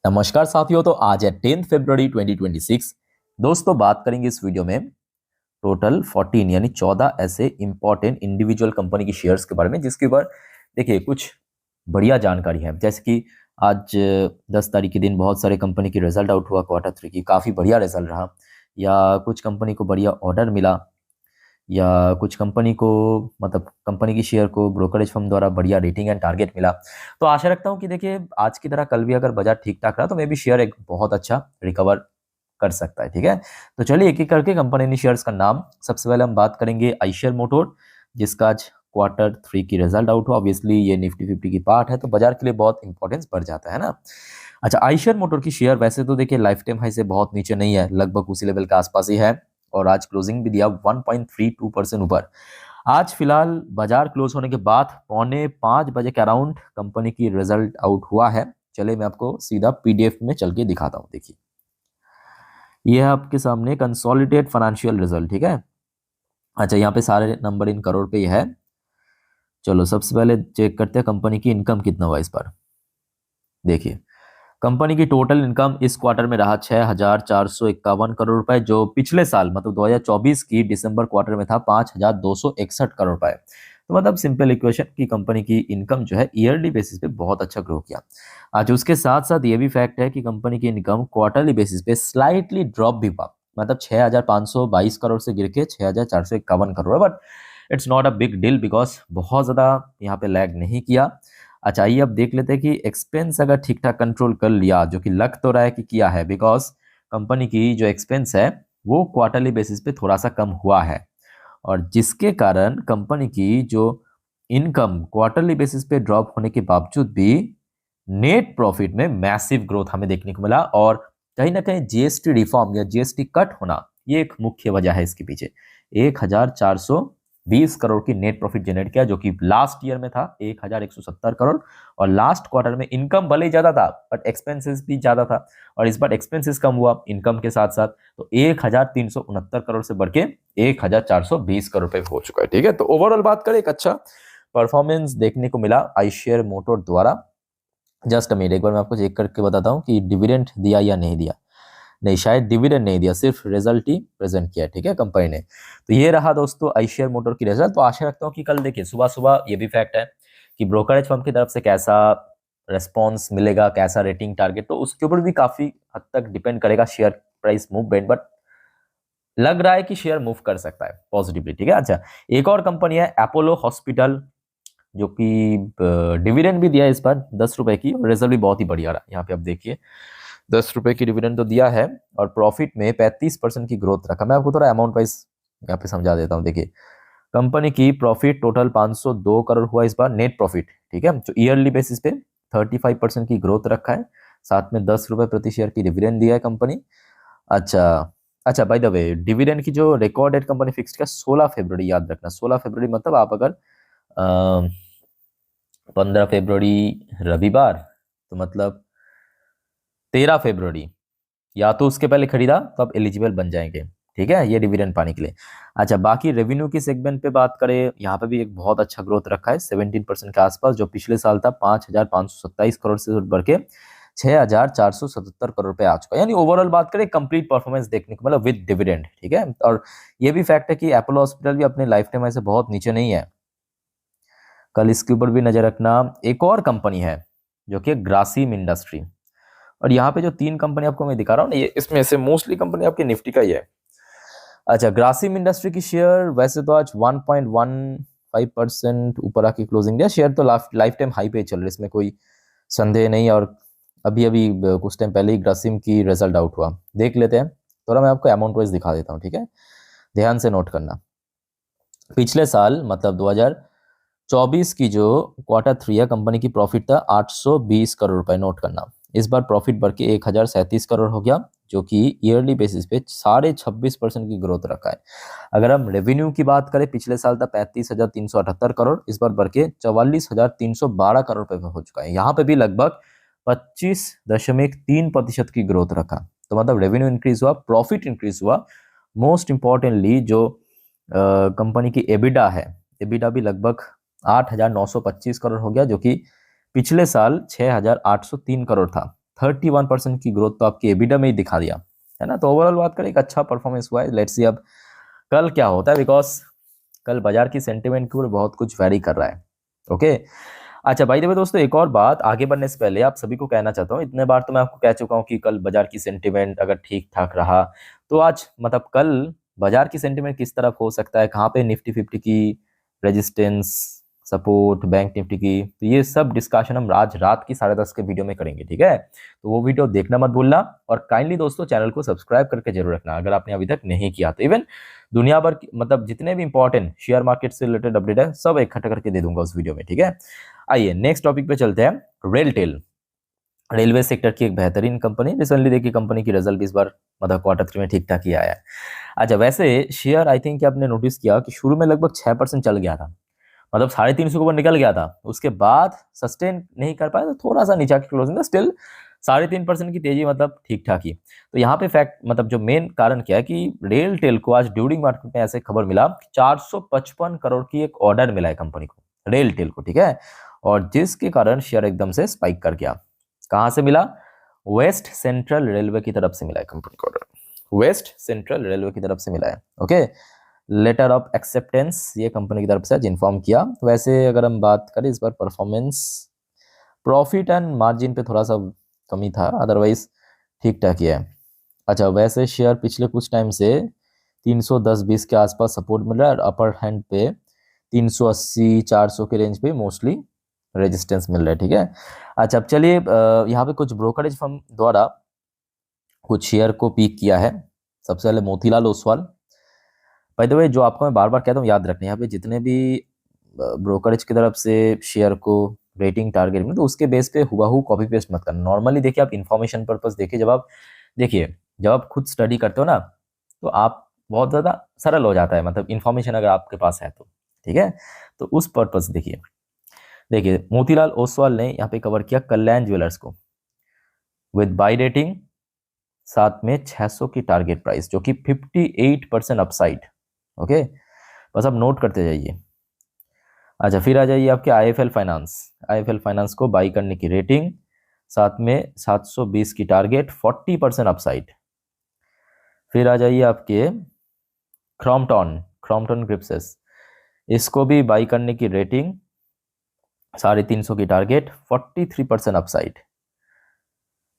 नमस्कार साथियों। तो आज है 10 फरवरी 2026। दोस्तों, बात करेंगे इस वीडियो में टोटल 14 यानी 14 ऐसे इंपॉर्टेंट इंडिविजुअल कंपनी की शेयर्स के बारे में, जिसके ऊपर देखिए कुछ बढ़िया जानकारी है। जैसे कि आज 10 तारीख के दिन बहुत सारे कंपनी की रिजल्ट आउट हुआ, क्वार्टर 3 की काफ़ी बढ़िया रिजल्ट रहा, या कुछ कंपनी को बढ़िया ऑर्डर मिला, या कुछ कंपनी को मतलब कंपनी की शेयर को ब्रोकरेज फर्म द्वारा बढ़िया रेटिंग एंड टारगेट मिला। तो आशा रखता हूँ कि देखिए आज की तरह कल भी अगर बाजार ठीक ठाक रहा तो मे भी शेयर एक बहुत अच्छा रिकवर कर सकता है। ठीक है, तो चलिए एक एक करके कंपनी शेयर्स का नाम। सबसे पहले हम बात करेंगे आइशर मोटर, जिसका आज क्वार्टर 3 की रिजल्ट आउट हुआ। ऑब्वियसली ये निफ्टी 50 की पार्ट है, तो बाजार के लिए बहुत इंपॉर्टेंस बढ़ जाता है ना। अच्छा, आइशर मोटर की शेयर वैसे तो देखिए लाइफ टाइम हाई से बहुत नीचे नहीं है, लगभग उसी लेवल के आसपास ही है, और आज क्लोजिंग भी दिया 1.32% ऊपर। आज फिलहाल बाजार क्लोज होने के बाद 4:45 बजे के अराउंड कंपनी की रिजल्ट आउट हुआ है। चले मैं आपको सीधा पीडीएफ में चल के दिखाता हूँ। देखिए ये है आपके सामने कंसोलिडेटेड फाइनेंशियल रिजल्ट। ठीक है, अच्छा यहाँ पे सारे नंबर इन करोड़ पे ही है। चलो सबसे पहले चेक करते हैं कंपनी की इनकम कितना हुआ इस बार। देखिए कंपनी की टोटल इनकम इस क्वार्टर में रहा 6,451 करोड़ रुपए, जो पिछले साल मतलब 2024 की दिसंबर क्वार्टर में था 5,261 करोड़ रुपए। तो मतलब सिंपल इक्वेशन की कंपनी की इनकम जो है ईयरली बेसिस पे बहुत अच्छा ग्रो किया। आज उसके साथ साथ ये भी फैक्ट है कि कंपनी की इनकम क्वार्टरली बेसिस पे स्लाइटली ड्रॉप भी हुआ, मतलब 6,522 करोड़ से गिर के 6,451 crore. But it's not a big deal because बहुत ज़्यादा यहाँ पे लैग नहीं किया। अच्छा आइए अब देख लेते हैं कि एक्सपेंस अगर ठीक ठाक कंट्रोल कर लिया, जो कि लग तो रहा है कि किया है, बिकॉज कंपनी की जो एक्सपेंस है वो क्वार्टरली बेसिस पे थोड़ा सा कम हुआ है, और जिसके कारण कंपनी की जो इनकम क्वार्टरली बेसिस पे ड्रॉप होने के बावजूद भी नेट प्रॉफिट में मैसिव ग्रोथ हमें देखने को मिला। और कहीं ना कहीं जीएसटी रिफॉर्म या जीएसटी कट होना ये एक मुख्य वजह है इसके पीछे। 1,420 करोड़ की नेट प्रॉफिट जनरेट किया, जो कि लास्ट ईयर में था 1,170 करोड़, और लास्ट क्वार्टर में इनकम भले ही ज्यादा था बट एक्सपेंसेस भी ज्यादा था, और इस बार एक्सपेंसेस कम हुआ इनकम के साथ साथ, तो 1,369 करोड़ से बढ़ के 1,420 करोड़ पे हो चुका है। ठीक है, तो ओवरऑल बात करें एक अच्छा परफॉर्मेंस देखने को मिला आईशेयर मोटर द्वारा। जस्ट मिनट, एक बार मैं आपको चेक करके बताता हूँ कि डिविडेंड दिया या नहीं दिया। नहीं, शायद डिविडेंड नहीं दिया, सिर्फ रिजल्ट ही प्रेजेंट किया। ठीक है, कंपनी ने। तो ये रहा दोस्तों आईशेयर मोटर की रिजल्ट। तो आशा रखता हूँ कि कल देखिए सुबह सुबह ये भी फैक्ट है कि ब्रोकरेज फर्म की तरफ से कैसा रेस्पॉन्स मिलेगा, कैसा रेटिंग टारगेट, तो उसके ऊपर भी काफी हद तक डिपेंड करेगा शेयर प्राइस मूवमेंट। बट लग रहा है कि शेयर मूव कर सकता है पॉजिटिवली। ठीक है, अच्छा एक और कंपनी है अपोलो हॉस्पिटल, जो कि डिविडेंड भी दिया है इस बार 10 रुपए की, और रिजल्ट भी बहुत ही बढ़िया रहा। यहाँ पे आप देखिए 10 रुपए की डिविडेंड तो दिया है, और प्रॉफिट में 35% की ग्रोथ रखा। मैं आपको थोड़ा अमाउंट वाइज यहाँ पे समझा देता हूँ। देखिए कंपनी की प्रॉफिट टोटल 502 करोड़ हुआ इस बार नेट प्रॉफिट। ठीक है, जो ईयरली बेसिस पे 35% की ग्रोथ रखा है, साथ में 10 रुपए प्रति शेयर की डिविडेंड दिया है कंपनी। अच्छा अच्छा, बाय द वे डिविडेंड की जो रिकॉर्ड डेट कंपनी फिक्स किया 16 फरवरी, याद रखना 16 फरवरी, मतलब आप अगर 15 फरवरी रविवार, तो मतलब 13 फरवरी या तो उसके पहले खरीदा तो आप एलिजिबल बन जाएंगे। ठीक है, ये डिविडेंड पाने के लिए। अच्छा बाकी रेवेन्यू की सेगमेंट पे बात करें, यहाँ पे भी एक बहुत अच्छा ग्रोथ रखा है 17% के आसपास, जो पिछले साल था 5,527 करोड़ से बढ़ के 6,477 करोड़ पे आ चुका है। यानी ओवरऑल बात करें कंप्लीट परफॉर्मेंस देखने को मतलब विद डिविडेंड। ठीक है, और ये भी फैक्ट है कि अपोलो हॉस्पिटल भी अपने लाइफ टाइम ऐसे बहुत नीचे नहीं है, कल इसके ऊपर भी नजर रखना। एक और कंपनी है जो कि ग्रासिम इंडस्ट्री, और यहाँ पे जो 3 कंपनी आपको मैं दिखा रहा हूँ ना, ये इसमें से मोस्टली कंपनी आपके निफ्टी का ही है। अच्छा ग्रासिम इंडस्ट्री की शेयर वैसे तो आज 1.15% ऊपर आके क्लोजिंग दिया। शेयर तो लाइफ टाइम हाई पे चल रहा है, इसमें कोई संदेह नहीं। और अभी अभी कुछ टाइम पहले ही ग्रासिम की रिजल्ट आउट हुआ, देख लेते हैं। थोड़ा मैं आपको अमाउंट वाइज दिखा देता हूँ। ठीक है, ध्यान से नोट करना। पिछले साल मतलब 2024 की जो क्वार्टर 3 है, कंपनी की प्रॉफिट था 820 करोड़ रुपए, नोट करना। इस बार प्रॉफिट बढ़ के 1,037 करोड़ हो गया, जो कि ईयरली बेसिस पे 26.5% की ग्रोथ रखा है। अगर हम रेवेन्यू की बात करें, पिछले साल था 35,378 करोड़, इस बार बढ़ के 44,312 करोड़ रुपए हो चुका है। यहाँ पे भी लगभग 25.3% की ग्रोथ रखा। तो मतलब रेवेन्यू इंक्रीज हुआ, प्रॉफिट इंक्रीज हुआ, मोस्ट इंपॉर्टेंटली जो कंपनी की एबिडा है, एबिडा भी लगभग 8,925 करोड़ हो गया, जो कि पिछले साल 6,803 करोड़ था, 31% की ग्रोथ तो आपकी एबिडा में ही दिखा दिया है ना। तो ओवरऑल बात करें एक अच्छा परफॉर्मेंस हुआ है। लेट्स सी अब कल क्या होता है, बिकॉज कल बाजार की सेंटिमेंट के ऊपर बहुत कुछ वैरी कर रहा है। ओके अच्छा, बाय द वे दोस्तों, एक और बात आगे बढ़ने से पहले आप सभी को कहना चाहता हूँ, इतने बार तो मैं आपको कह चुका हूँ कि कल बाजार की सेंटिमेंट अगर ठीक ठाक रहा तो आज मतलब कल बाजार की सेंटिमेंट किस तरफ हो सकता है, कहाँ पे निफ्टी 50 की रेजिस्टेंस, सपोर्ट, बैंक निफ्टी की, तो ये सब डिस्कशन हम आज रात की 10:30 के वीडियो में करेंगे। ठीक है, तो वो वीडियो देखना मत भूलना और काइंडली दोस्तों चैनल को सब्सक्राइब करके जरूर रखना अगर आपने अभी तक नहीं किया। तो इवन दुनिया भर मतलब जितने भी इंपॉर्टेंट शेयर मार्केट से रिलेटेड अपडेट है सब इकट्ठा करके दे दूंगा उस वीडियो में। ठीक है, आइए नेक्स्ट टॉपिक पे चलते हैं। रेलटेल, रेलवे सेक्टर की एक बेहतरीन कंपनी, रिसेंटली देखिए कंपनी की रिजल्ट इस बार मतलब क्वार्टर 3 में ठीक ठाक ही आया है। अच्छा, वैसे शेयर आई थिंक आपने नोटिस किया कि शुरू में लगभग 6% चल गया था, मतलब 350 के ऊपर निकल गया था, उसके बाद सस्टेन नहीं कर पाया तो थोड़ा सा नीचे की क्लोजिंग था, स्टिल 3.5% की तेजी मतलब ठीक ठाक ही। तो यहाँ पे फैक्ट मतलब जो मेन कारण क्या है कि रेल टेल को आज ड्यूरिंग मार्केट में ऐसे खबर मिला 455 करोड़ की एक ऑर्डर मिला है कंपनी को, रेल टेल को। ठीक है, और जिसके कारण शेयर एकदम से स्पाइक कर गया। कहाँ से मिला? वेस्ट सेंट्रल रेलवे की तरफ से मिला है कंपनी को ऑर्डर, वेस्ट सेंट्रल रेलवे की तरफ से मिला है। ओके, लेटर ऑफ एक्सेप्टेंस ये कंपनी की तरफ से आज इन्फॉर्म किया। वैसे अगर हम बात करें इस बार परफॉर्मेंस, प्रॉफिट एंड मार्जिन पे थोड़ा सा कमी था, अदरवाइज ठीक ठाक ही है। अच्छा, वैसे शेयर पिछले कुछ टाइम से 310-20 के आसपास सपोर्ट मिल रहा है और अपर हैंड पे 380-400 के रेंज पे मोस्टली रेजिस्टेंस मिल रहा है। ठीक है, अच्छा अब चलिए यहाँ पे कुछ ब्रोकरेज फर्म द्वारा कुछ शेयर को पीक किया है। सबसे पहले Motilal Oswal. By the way जो आपको मैं बार बार कहता हूँ याद रखना, यहाँ पे जितने भी ब्रोकरेज की तरफ से शेयर को रेटिंग टारगेट में, तो उसके बेस पे हुबहू कॉपी पेस्ट मत करना। नॉर्मली देखिए आप इन्फॉर्मेशन पर्पस देखिए, जब आप खुद स्टडी करते हो ना तो आप बहुत ज़्यादा सरल हो जाता है, मतलब इन्फॉर्मेशन अगर आपके पास है तो। ठीक है, तो उस पर्पस देखिए मोतीलाल ओसवाल ने यहाँ पे कवर किया कल्याण ज्वेलर्स को विद बाय रेटिंग, साथ में 600 की टारगेट प्राइस जो कि 58% अपसाइड। ओके, बस आप नोट करते जाइए। अच्छा, फिर आ जाइए आपके आईएफएल फाइनेंस, आईएफएल फाइनेंस को बाई करने की रेटिंग, साथ में 720 की टारगेट, 40% अपसाइड। फिर आ जाइए आपके क्रॉम्पटन, क्रॉम्पटन ग्रिप्सेस, इसको भी बाई करने की रेटिंग, 350 की टारगेट, 43% अपसाइड।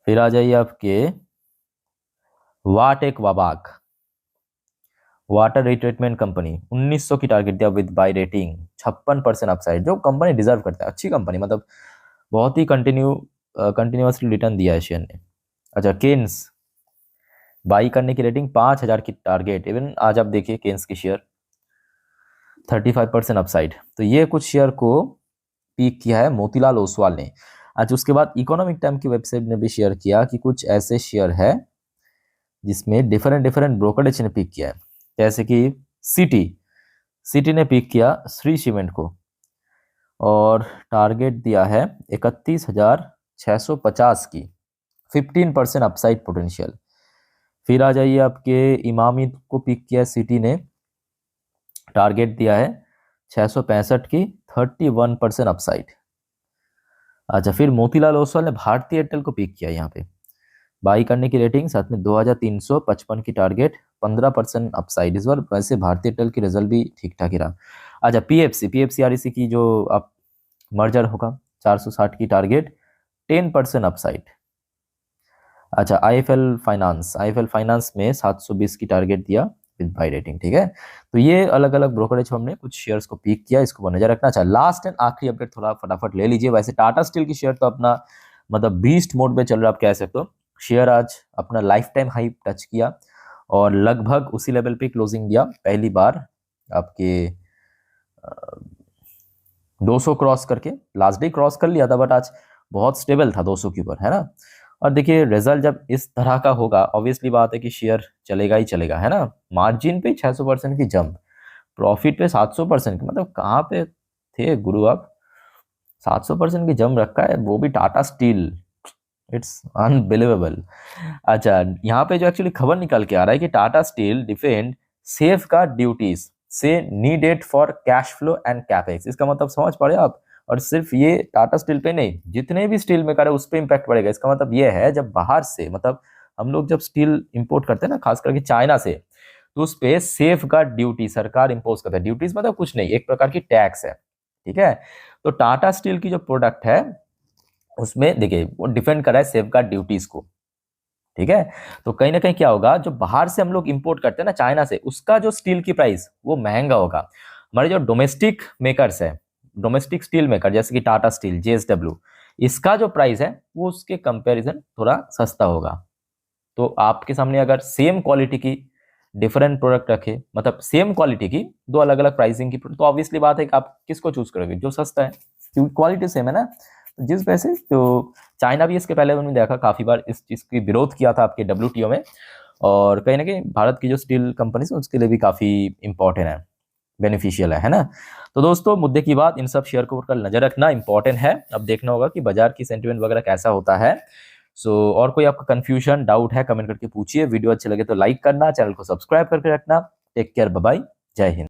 फिर आ जाइए आपके वाटेक वाबाक, वाटर रिट्रीटमेंट कंपनी, 1900 की टारगेट दिया विद बाय रेटिंग, 56% अपसाइड, जो कंपनी डिजर्व करता है, अच्छी कंपनी, मतलब बहुत ही कंटिन्यूअसली रिटर्न दिया है शेयर ने। अच्छा, केन्स बाई करने की रेटिंग, 5000 की टारगेट, इवन आज आप देखिए केन्स की शेयर 35% अपसाइड। तो ये कुछ शेयर को पीक किया है मोतीलाल ओसवाल ने। आज उसके बाद इकोनॉमिक टाइम की वेबसाइट ने भी शेयर किया कि कुछ ऐसे शेयर है जिसमें डिफरेंट ब्रोकरेज ने पिक किया है, जैसे कि सिटी ने पिक किया श्री सीमेंट को और टारगेट दिया है 31,650 की, 15% अपसाइड पोटेंशियल। फिर आ जाइए आपके इमामी को पिक किया सिटी ने, टारगेट दिया है 665 की, 31% अपसाइड। अच्छा, फिर मोतीलाल ओसवाल ने भारतीय एयरटेल को पिक किया, यहाँ पे बाई करने की रेटिंग, साथ में 2355 की टारगेट, 15% अपसाइड इस बार। वैसे भारतीय एयरटेल की रिजल्ट भी ठीक ठाक ही रहा। अच्छा, पीएफसी की जो आप मर्जर होगा, 460 की टारगेट, 10% अपसाइड। अच्छा, आईएफएल फाइनेंस में 720 की टारगेट दिया विद बाई रेटिंग। ठीक है, तो ये अलग अलग ब्रोकरेज हमने कुछ शेयर्स को पिक किया, इसको नजर रखना। अच्छा, लास्ट एंड आखिरी अपडेट थोड़ा फटाफट ले लीजिए। वैसे टाटा स्टील की शेयर तो अपना मतलब बीस्ट मोड में चल रहा है, आप कह सकते हो। शेयर आज अपना लाइफ टाइम हाई टच किया और लगभग उसी लेवल पे क्लोजिंग दिया, पहली बार आपके 200 क्रॉस करके, लास्ट डे क्रॉस कर लिया था बट आज बहुत स्टेबल था 200 के ऊपर, है ना। और देखिए रिजल्ट जब इस तरह का होगा, ऑब्वियसली बात है कि शेयर चलेगा ही चलेगा, है ना। मार्जिन पे 600% की जंप, प्रॉफिट पे 700% की, मतलब कहाँ पे थे गुरु आप, 700% की जंप रखा है, वो भी टाटा स्टील, इट्स अनबिलीवेबल। अच्छा, यहाँ पे जो एक्चुअली खबर निकल के आ रहा है कि Tata Steel defend safeguard duties से needed for cash flow and capex, इसका मतलब समझ पड़े आप। और सिर्फ ये टाटा स्टील पे नहीं, जितने भी स्टील मेकर है उस पर इम्पैक्ट पड़ेगा। इसका मतलब ये है जब बाहर से, मतलब हम लोग जब स्टील इंपोर्ट करते हैं ना, खास करके चाइना से, तो उस पे सेफ गार्ड ड्यूटी सरकार इंपोज करता है। ड्यूटीज मतलब कुछ नहीं, एक प्रकार की टैक्स है, ठीक है। तो टाटा स्टील की जो प्रोडक्ट है उसमें देखिए वो डिफेंड कर रहा है सेफ गार्ड ड्यूटीज को, ठीक है। तो कहीं ना कहीं क्या होगा, जो बाहर से हम लोग इंपोर्ट करते हैं ना चाइना से, उसका जो स्टील की प्राइस वो महंगा होगा। हमारे जो डोमेस्टिक मेकर्स है, डोमेस्टिक स्टील मेकर जैसे कि टाटा स्टील, जेएसडब्ल्यू, इसका जो प्राइस है वो उसके कंपैरिजन थोड़ा सस्ता होगा। तो आपके सामने अगर सेम क्वालिटी की डिफरेंट प्रोडक्ट रखे, मतलब सेम क्वालिटी की दो अलग अलग प्राइसिंग की, तो ऑब्वियसली बात है कि आप किसको चूज करोगे, जो सस्ता है, क्योंकि क्वालिटी सेम है ना। तो जिस वजह से जो चाइना भी इसके पहले उन्होंने देखा काफी बार इस चीज की विरोध किया था आपके डब्ल्यूटीओ में, और कहीं ना कहीं भारत की जो स्टील कंपनी है उसके लिए भी काफी इंपॉर्टेंट है, बेनिफिशियल है ना। तो दोस्तों मुद्दे की बात, इन सब शेयर को ऊपर नजर रखना इंपॉर्टेंट है। अब देखना होगा कि बाजार की सेंटिमेंट वगैरह कैसा होता है। सो और कोई आपका कंफ्यूजन डाउट है कमेंट करके पूछिए। वीडियो अच्छे लगे तो लाइक करना, चैनल को सब्सक्राइब करके रखना। टेक केयर, बाय बाय, जय हिंद।